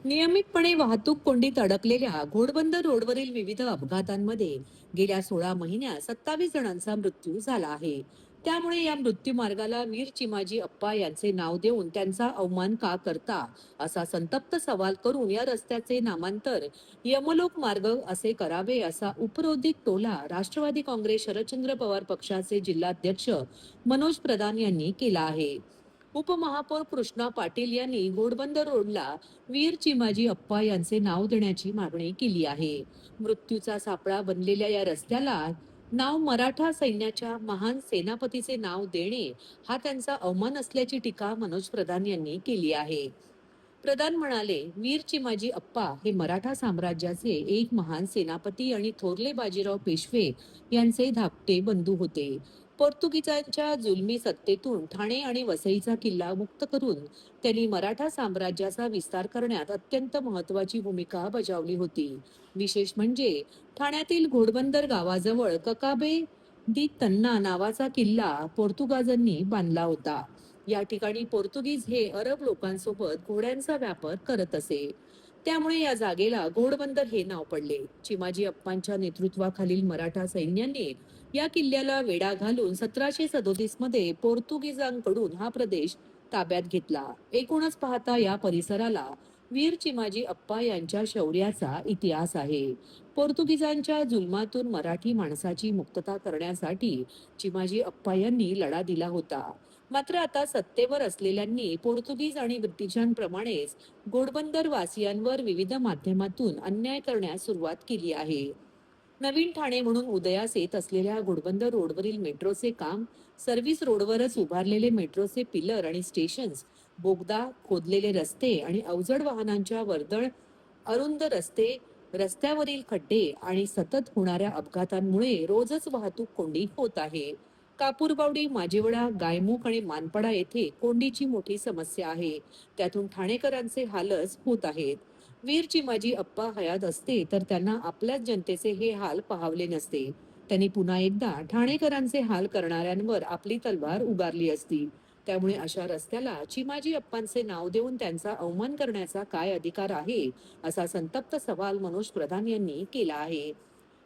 नियमितपणे वाहतूक कोंडीत अडकलेल्या घोडबंदर रोडवरील विविध अपघातांमध्ये गेल्या 16 महिन्यात 27 जणांचा मृत्यू झाला आहे. त्यामुळे या मृत्यू मार्गाला वीर चिमाजी अप्पा यांचे नाव देऊन त्यांचा अवमान का करता, असा संतप्त सवाल करून या रस्त्याचे नामांतर यमलोक मार्ग असे करावे, असा उपरोधिक टोला राष्ट्रवादी काँग्रेस शरदचंद्र पवार पक्षाचे जिल्हाध्यक्ष मनोज प्रधान यांनी केला आहे. उपमहापौर कृष्णा पाटील यांनी घोडबंदर रोडला वीर चिमाजी अप्पा यांचे नाव देण्याची मागणी केली आहे. मृत्यूचा सापळा बनलेल्या या रस्त्याला नाव मराठा सैन्याच्या महान सेनापतीचे नाव देणे हा त्यांचा अवमान असल्याची टीका मनोज प्रधान यांनी केली आहे. प्रधान म्हणाले, वीर चिमाजी अप्पा हे मराठा साम्राज्याचे एक महान सेनापती आणि थोरले बाजीराव पेशवे यांचे धाकटे बंधू होते. पोर्तुगीजांच्या जुलमी सत्तेतून ठाणे आणि वसईचा किल्ला मुक्त करून त्यांनी मराठा साम्राज्याचा विस्तार करण्यात अत्यंत महत्वाची भूमिका बजावली होती. विशेष म्हणजे ठाण्यातील घोडबंदर गावाजवळ ककाबे दी तन्ना नावाचा किल्ला पोर्तुगाजांनी बांधला होता. या ठिकाणी पोर्तुगीज हे अरब लोकांसोबत घोड्यांचा व्यापार करत असे. त्यामुळे या जागेला घोडबंदर हे नाव पडले. चिमाजी अप्पांच्या नेतृत्वाखालील मराठा सैन्याने या किल्ल्याला वेढा घालून 1737 मध्ये पोर्तुगीजांकडून हा प्रदेश ताब्यात घेतला. एकूणच पाहता या परिसराला वीर चिमाजी अप्पा यांच्या शौर्याचा इतिहास आहे. पोर्तुगीजांच्या जुलमातून मराठी माणसाची मुक्तता करण्यासाठी चिमाजी अप्पा यांनी लढा दिला होता. मात्र आता सत्तेवर असलेल्यांनी पोर्तुगीज आणि ब्रिटिशांप्रमाणेच घोडबंदर वासियांवर विविध माध्यमातून अन्याय करण्यास सुरुवात केली आहे. नवीन ठाणे म्हणून उदयास येत असलेल्या घोडबंदर रोडवरील मेट्रोचे काम, सर्व्हिस रोडवरच उभारलेले मेट्रोचे पिलर आणि स्टेशन्स, बोगदा, खोदलेले रस्ते आणि अवजड वाहनांच्या वर्दळ, अरुंद रस्ते, रस्त्यावरील खड्डे आणि सतत होणाऱ्या अपघातांमुळे रोजच वाहतूक कोंडी होत आहे. कापूरबावडी, माजिवडा, गायमुख आणि मानपडा येथे कोंडीची मोठी समस्या आहे. त्यातून ठाणेकरांचे हालच होत आहेत. वीर चिमाजी अप्पा हयात असते तर त्यांना आपल्याच जनतेचे हे हाल पाहावले नसते. त्यांनी पुन्हा एकदा ठाणेकरांचे हाल करणाऱ्यांवर आपली तलवार उगारली असती. त्यामुळे अशा रस्त्याला चिमाजी अप्पांचे नाव देऊन त्यांचा अवमान करण्याचा काय अधिकार आहे, असा संतप्त सवाल मनोज प्रधान यांनी केला आहे.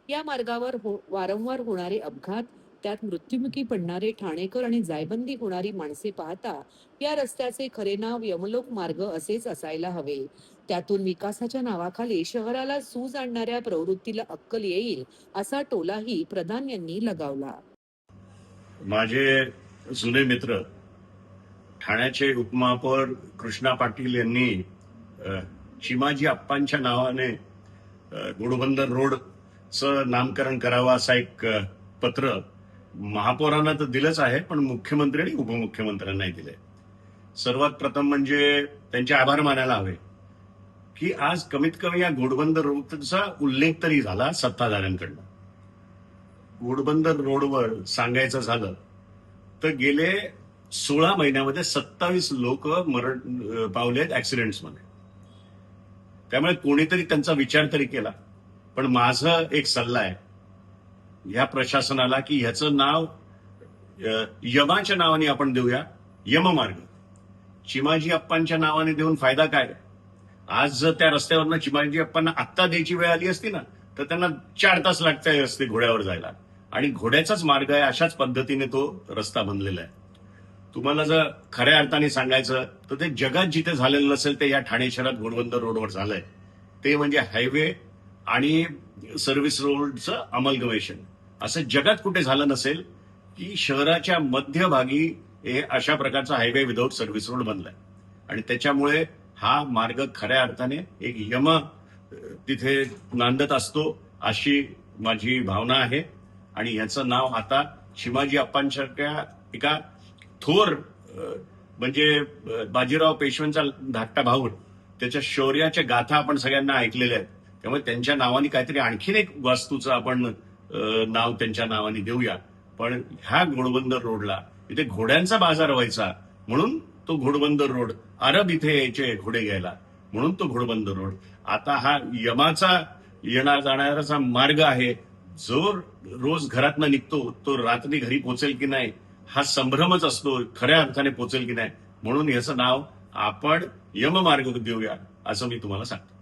या मार्गावर वारंवार होणारे अपघात, त्यात मृत्युमुखी पडणारे ठाणेकर आणि जायबंदी होणारी माणसे पाहता या रस्त्याचे खरे नाव यमलोक मार्ग असेच असायला हवे. त्यातून विकासाच्या नावाखाली शहराला सूज आणणाऱ्या प्रवृत्तीला अक्कल येईल, असा टोलाही प्रधान यांनी लगावला. माझे जुने मित्र ठाण्याचे उपमहापौर कृष्णा पाटील यांनी चिमाजी अप्पांच्या नावाने घोडबंदर रोडचं नामकरण करावं असं एक पत्र महापौरांना तर दिलंच आहे, पण मुख्यमंत्री आणि उपमुख्यमंत्र्यांनाही दिलंय. सर्वात प्रथम म्हणजे त्यांचे आभार मानायला हवे की आज कमीत कमी या घोडबंदर रोडचा उल्लेख तरी झाला सत्ताधाऱ्यांकडनं. घोडबंदर रोडवर सांगायचं झालं तर गेले 16 महिन्यामध्ये 27 लोक मरण पावलेत ऍक्सिडेंट्समध्ये. त्यामुळे कोणीतरी त्यांचा विचार तरी केला. पण माझं एक सल्ला आहे या प्रशासनाला की ह्याचं नाव यमाच्या नावाने आपण देऊया, यममार्ग. चिमाजी अप्पांच्या नावाने देऊन फायदा काय? आज जर त्या रस्त्यावरनं चिमाजी अप्पांना आत्ता द्यायची वेळ आली असती ना, तर त्यांना 4 तास लागते रस्ते घोड्यावर जायला. आणि घोड्याचाच मार्ग आहे, अशाच पद्धतीने तो रस्ता बनलेला आहे. तुम्हाला जर खऱ्या अर्थाने सांगायचं तर ते जगात जिथे झालेलं नसेल ते या ठाणे शहरात घोडबंदर रोडवर झालंय. ते म्हणजे हायवे आणि सर्व्हिस रोडचं अमलगमेशन. असं जगात कुठे झालं नसेल की शहराच्या मध्यभागी हे अशा प्रकारचा हायवे विदाऊट सर्व्हिस रोड बनलाय. आणि त्याच्यामुळे हा मार्ग खऱ्या अर्थाने एक यम तिथे नांदत असतो अशी माझी भावना आहे. आणि ह्याचं नाव आता चिमाजी अप्पांसारख्या एका थोर म्हणजे बाजीराव पेशव्यांचा धाकटा भाऊ, त्याच्या शौर्याच्या गाथा आपण सगळ्यांना ऐकलेल्या आहेत. त्यामुळे त्यांच्या नावाने काहीतरी आणखीन एक वास्तूचं आपण नाव त्यांच्या नावाने देऊया. पण ह्या घोडबंदर रोडला इथे घोड्यांचा बाजार व्हायचा म्हणून तो घोडबंदर रोड, अरब इथे यायचे घोडे घ्यायला म्हणून तो घोडबंदर रोड, आता हा यमाचा येणार जाणाराचा मार्ग आहे. जो रोज घरातनं निघतो तो रात्री घरी पोचेल की नाही हा संभ्रमच असतो, खऱ्या अर्थाने पोचेल की नाही. म्हणून याचं नाव आपण यममार्ग देऊया असं मी तुम्हाला सांगतो.